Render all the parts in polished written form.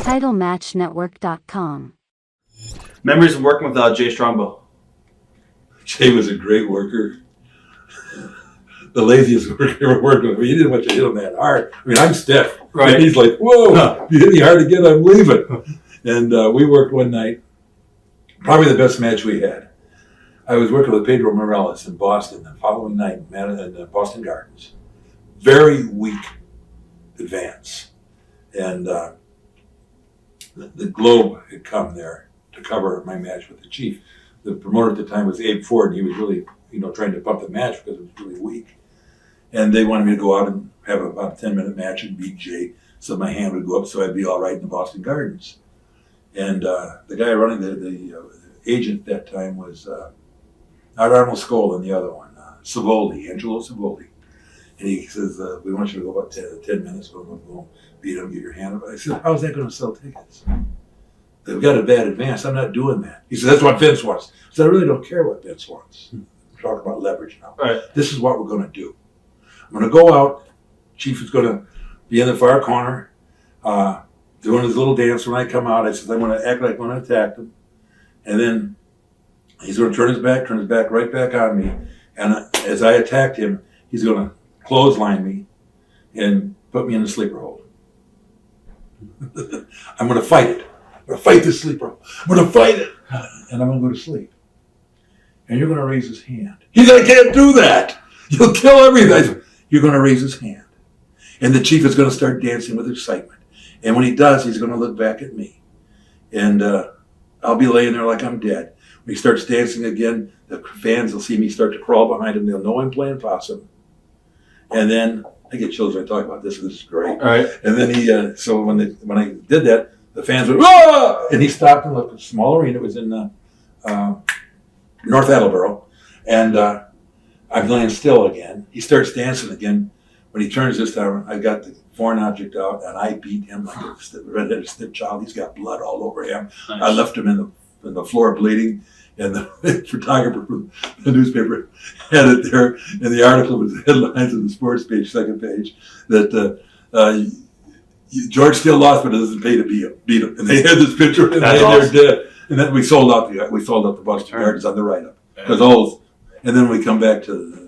TitleMatchNetwork.com. Memories of working with Jay Strongbow. Jay was a great worker. The laziest worker I ever worked with. I mean, he didn't want you to hit him that hard. I mean, I'm stiff. Right. And he's like, whoa, if you hit me hard again, I'm leaving. And we worked one night, probably the best match we had. I was working with Pedro Morales in Boston the following night in Boston Gardens. Very weak advance. And the Globe had come there to cover my match with the Chief. The promoter at the time was Abe Ford, and he was really, trying to bump the match because it was really weak. And they wanted me to go out and have about a 10-minute match and beat Jay, so my hand would go up, so I'd be all right in the Boston Gardens. And the guy running the agent at that time was not Arnold Skoll and the other one, Angelo Savoli. And he says, we want you to go about 10 minutes, go beat him, get your hand up. I said, how's that going to sell tickets? They've got a bad advance. I'm not doing that. He said, that's what Vince wants. I said, I really don't care what Vince wants. We're talking about leverage now. Right. This is what we're going to do. I'm going to go out. Chief is going to be in the far corner, doing his little dance. When I come out, I said, I'm going to act like I'm going to attack him. And then he's going to turn his back right back on me. And as I attacked him, he's going to clothesline me and put me in the sleeper hold. I'm going to fight it. I'm going to fight this sleeper hold. I'm going to fight it. And I'm going to go to sleep. And you're going to raise his hand. He said, I can't do that. You'll kill everything. You're going to raise his hand. And the Chief is going to start dancing with excitement. And when he does, he's going to look back at me. And I'll be laying there like I'm dead. When he starts dancing again, the fans will see me start to crawl behind him. They'll know I'm playing possum. And then, I get chills when I talk about this. This is great. All right. And then so when I did that, the fans went, "Whoa!" And he stopped and looked at a small arena. It was in North Attleboro. And I'm laying still again. He starts dancing again. When he turns this time, I got the foreign object out, and I beat him like a red-headed stepchild. He's got blood all over him. Nice. I left him in the floor bleeding, and the photographer from the newspaper had it there. And the article was the headlines of the sports page, second page, that George Steele lost, but it doesn't pay to beat him. And they had this picture, and they're dead. And then we sold out the Boston Gardens on the write-up because and then we come back to the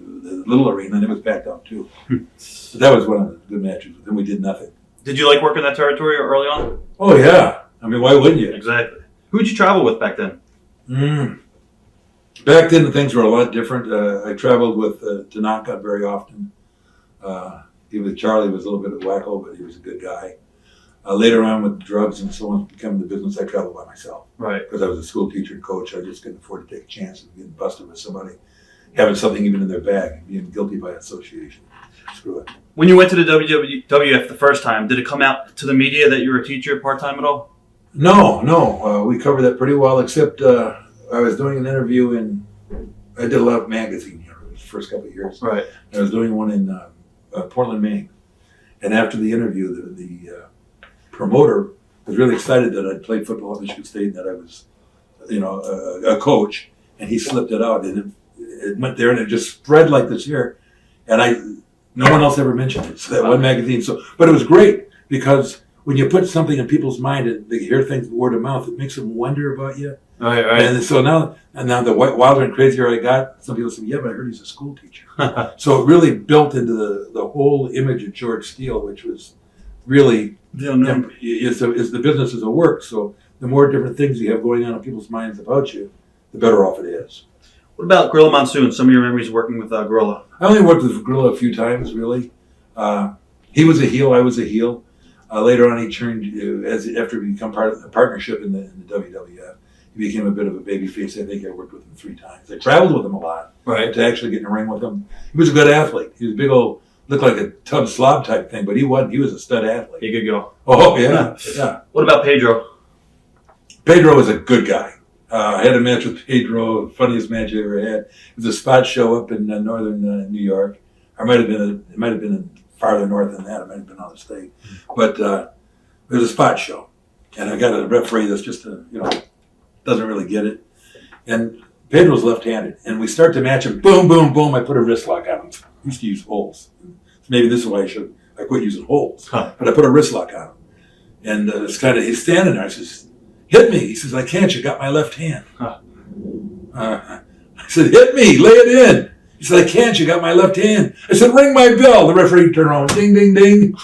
little arena, and it was packed out too. But that was one of the good matches. Then we did nothing. Did you like working that territory early on? Oh yeah, I mean, why wouldn't you? Exactly. Who did you travel with back then? Back then, things were a lot different. I traveled with Tanaka very often. Charlie was a little bit of a wacko, but he was a good guy. Later on, with drugs and so on becoming the business, I traveled by myself. Right. Because I was a school teacher and coach. I just couldn't afford to take a chance of getting busted with somebody having something even in their bag and being guilty by association. Screw it. When you went to the WWF the first time, did it come out to the media that you were a teacher part-time at all? No. We covered that pretty well, except I was doing an interview I did a lot of magazine here the first couple of years. Right. I was doing one in Portland, Maine. And after the interview, the promoter was really excited that I'd played football at Michigan State and that I was, a coach. And he slipped it out, and it went there, and it just spread like this here. And no one else ever mentioned it. So that one magazine. But it was great because when you put something in people's mind, they hear things word of mouth. It makes them wonder about you. Right. And so now the wilder and crazier I got, some people say, yeah, but I heard he's a school teacher. So it really built into the whole image of George Steele, which was really is the business as a work. So the more different things you have going on in people's minds about you, the better off it is. What about Gorilla Monsoon? Some of your memories working with Gorilla? I only worked with Gorilla a few times, really. He was a heel, I was a heel. Later on, he turned, after we become part of the partnership in the WWF, he became a bit of a babyface. I think I worked with him 3 times. I traveled with him a lot. Right. To actually get in the ring with him. He was a good athlete. He was a big old, looked like a tub slob type thing, but he wasn't. He was a stud athlete. He could go. Oh, yeah. What about Pedro? Pedro was a good guy. I had a match with Pedro, funniest match I ever had. It was a spot show up in northern New York. It might have been farther north than that. It might have been out of state. But it was a spot show. And I got a referee that's just, doesn't really get it. And Pedro's left-handed. And we start the match and boom, boom, boom, I put a wrist lock on him. I used to use holes. Maybe this is why I quit using holes. But I put a wrist lock on him. And this guy, he's standing there. I says, hit me. He says, I can't. You got my left hand. Huh. I said, hit me. Lay it in. He said, I can't. You got my left hand. I said, ring my bell. The referee turned around. Ding, ding, ding.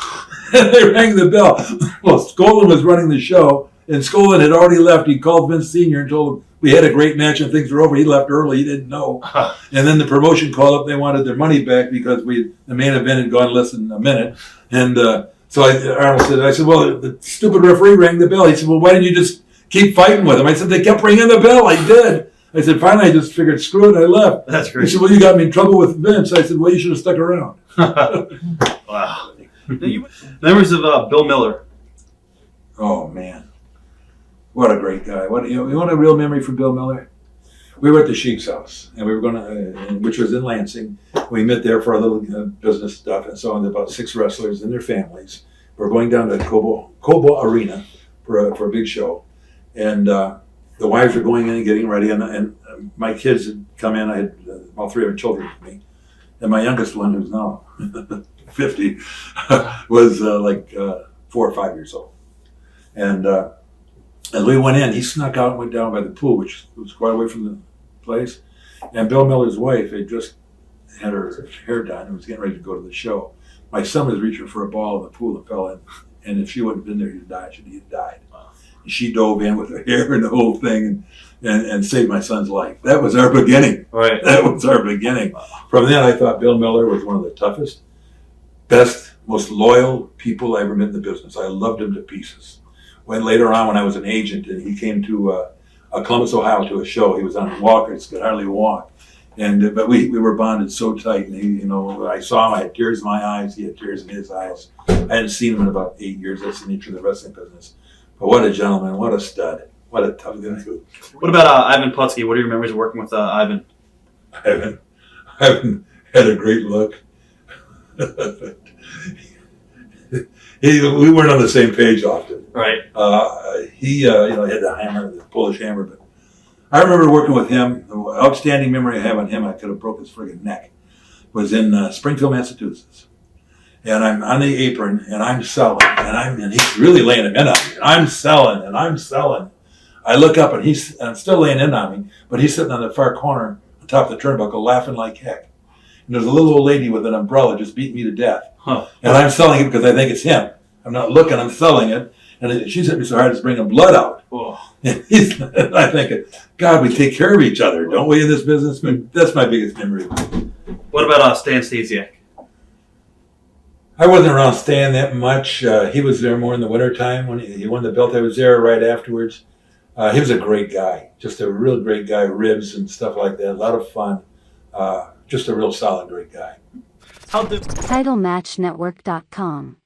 And they rang the bell. Well, Skolin was running the show, and Skolin had already left. He called Vince Sr. and told him we had a great match and things were over. He left early. He didn't know. And then the promotion called up. They wanted their money back because the main event had gone less than a minute. And so I said, well, the stupid referee rang the bell. He said, well, why didn't you just keep fighting with him? I said, they kept ringing the bell. I did. I said, finally, I just figured, screw it. I left. That's great. He said, well, you got me in trouble with Vince. I said, well, you should have stuck around. Wow. Memories of Bill Miller. Oh, man. What a great guy. You want a real memory from Bill Miller? We were at the Sheik's house, and we were going to, which was in Lansing. We met there for a little business stuff and so on. About 6 wrestlers and their families. We're going down to Cobo Arena for a big show. And the wives were going in and getting ready, and my kids had come in. I had all 3 of my children with me. And my youngest one, who's now 50, was 4 or 5 years old. And as we went in, he snuck out and went down by the pool, which was quite away from the place. And Bill Miller's wife had just had her hair done and was getting ready to go to the show. My son was reaching for a ball in the pool and fell in. And if she wouldn't have been there, he'd have died. And she dove in with her hair and the whole thing and saved my son's life. That was our beginning. Right. That was our beginning. Wow. From then, I thought Bill Miller was one of the toughest, best, most loyal people I ever met in the business. I loved him to pieces. Later on, when I was an agent, and he came to Columbus, Ohio, to a show. He was on walkers, could hardly walk, but we were bonded so tight. And he, I saw him. I had tears in my eyes. He had tears in his eyes. I hadn't seen him in about 8 years. That's the nature of the wrestling business. But what a gentleman! What a stud! What a tough guy! What about Ivan Putski? What are your memories of working with Ivan? Ivan had a great look. We weren't on the same page often. Right. He had the hammer, the Polish hammer. But I remember working with him. The outstanding memory I have on him, I could have broke his friggin' neck, was in Springfield, Massachusetts. And I'm on the apron, and I'm selling, and he's really laying him in on me. I'm selling. I look up, and I'm still laying in on me, but he's sitting on the far corner on top of the turnbuckle laughing like heck. And there's a little old lady with an umbrella just beating me to death. Huh. And I'm selling it because I think it's him. I'm not looking, I'm selling it. And she's hit me so hard it's bringing blood out. Oh. And I think, God, we take care of each other, don't we, in this business? But that's my biggest memory. What about Stan Stasiak? I wasn't around Stan that much. He was there more in the wintertime when he won the belt. I was there right afterwards. He was a great guy, just a real great guy, ribs and stuff like that. A lot of fun. Just a real solid, great guy. TitleMatchNetwork.com